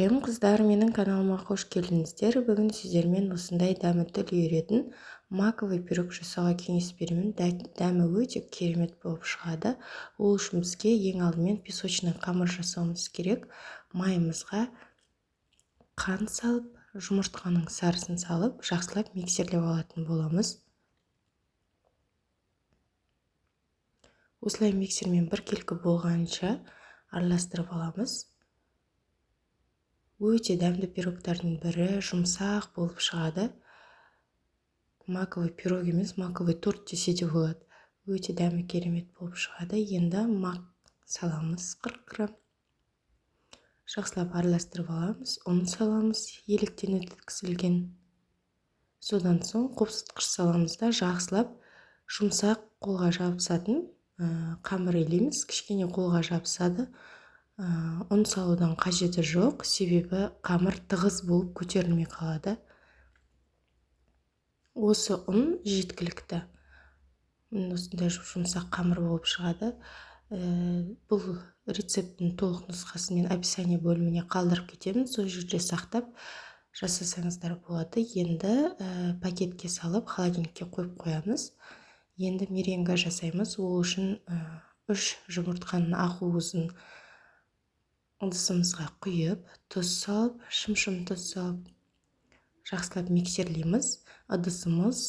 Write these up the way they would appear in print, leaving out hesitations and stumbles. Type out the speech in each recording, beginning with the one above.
Сәлем қыздар, менің каналыма қош келдіңіздер. Бүгін сіздермен осындай дәмі тіл үйіретін маковый пирог жасауға кеңес беремін. Дәмі өте керемет болып шығады. Ол үшін бізге ең алдымен песочный қамыр жасауымыз керек. Майымызға қант салып, жұмыртқаның сарысын салып, жақсылап миксерлеп алатын боламыз. Осылай миксермен біркелкі болғанша араластырып аламыз. Өте дәмді пирогтардың бірі, жұмсақ болып шығады. Маковый пирог емес, маковый торт десе де болады. Өте дәмі керемет болып шығады. Енді мак саламыз 40 грамм. Жақсылап араластырып аламыз. Ұн саламыз, електен өткізілген. Содан соң қопсытқыш саламыз да жақсылап жұмсақ қолға жабысатын қамыр илейміз. Кішкене қолға жабысады. Ұн салудан қажеті жоқ, себебі қамыр тығыз болып көтерілмей қалады. Осы ұн жеткілікті. Осындай жұмсақ қамыр болып шығады. Бұл рецепттің толық нұсқасын мен описание бөліміне қалдырып кетемін. Сол жерде сақтап жасасаңыздар болады. Енді пакетке салып холодильникке қойып қоямыз. Енді меренга жасаймыз. Ол үшін 3 жұмыртқаның ақ уызын ыдысымызға құйып, тұз салып, шым тұз салып, жақсылап миксерлейміз. Ыдысымыз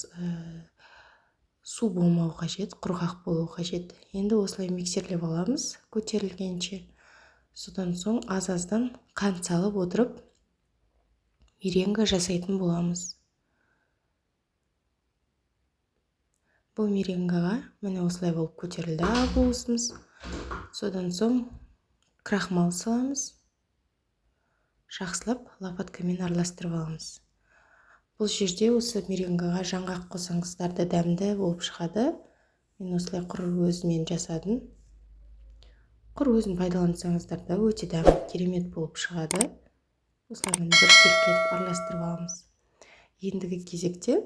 су болмау қажет, құрғақ болу қажет. Енді осылай миксерлеп аламыз көтерілгенше. Содан соң аз-аздан қант салып отырып, меренга жасайтын боламыз. Бұл меренгаға міне осылай болып көтерілді ақ уызымыз. Содан соң крахмал саламыз. Жақсылап лопаткамен араластырып аламыз. Бұл жерде осы меренгаға жаңғақ қосаңыздар да дәмді болып шығады. Мен осылай құр өзімен жасадым. Құр өзін пайдалансаңыздар да өте дәмді керемет болып шығады. Осылай біркелкі етіп араластырып аламыз. Ендігі кезекте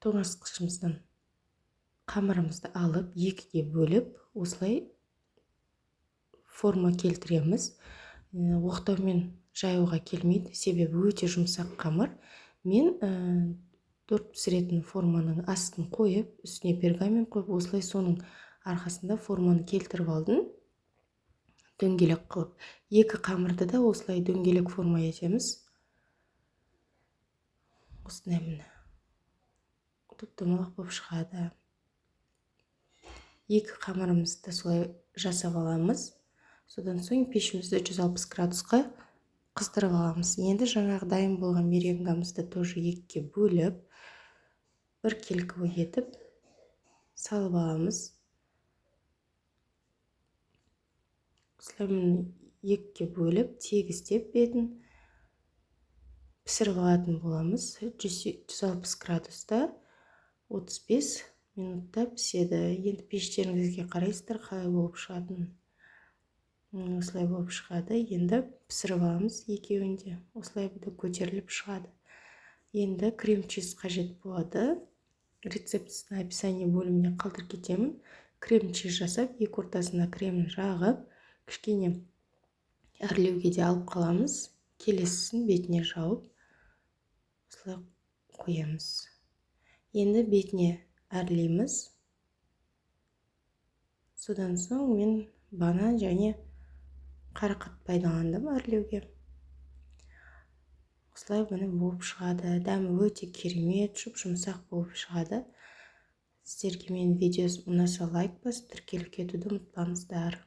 тоңазытқышымыздан қамырымызды алып, екіге бөліп, осылай форма келтіреміз. Оқтаумен жаюға келмейді, себебі өте жұмсақ қамыр. Мен торт пісіретін форманың астын қойып, үстіне пергамент қойып, осылай соның арқасында форманы келтіріп алдым. Дөңгелек қылып. Екі қамырды да осылай дөңгелек форма етеміз. Осындай міне. Тұп-тұмалақ болып шығады. Екі қамырымызды солай жасап аламыз. Содан соң пешімізді 160 градусқа қыздырып аламыз. Енді жаңағы дайын болған меренгамызды тоже екіге бөліп, біркелкі етіп салып аламыз. Осылай екіге бөліп, тегістеп бетін пісіріп алатын боламыз. 160 градуста 35 минутта піседі. Енді пештеріңізге қарайсыздар, қалай болып шығатынын. Осылай болып шығады. Енді пісіріп аламыз екеуінде. Осылай көтеріліп шығады. Енді крем-чиз қажет болады. Рецептісін описание бөліміне қалдырып кетемін. Крем-чиз жасап, екі ортасына кремін жағып, кішкене әрлеуге де алып қаламыз. Келесісін бетіне жауып, осылай қоямыз. Енді бетіне әрлейміз. Содан соң мен банан және қарақат пайдаландым әрлеуге. Осылай бұны болып шығады. Дәмі өте керемет, жұмсақ болып шығады. Сіздерге мен видеосы ұнаса лайк басып, тіркеліп кетуді ұмытпаңыздар.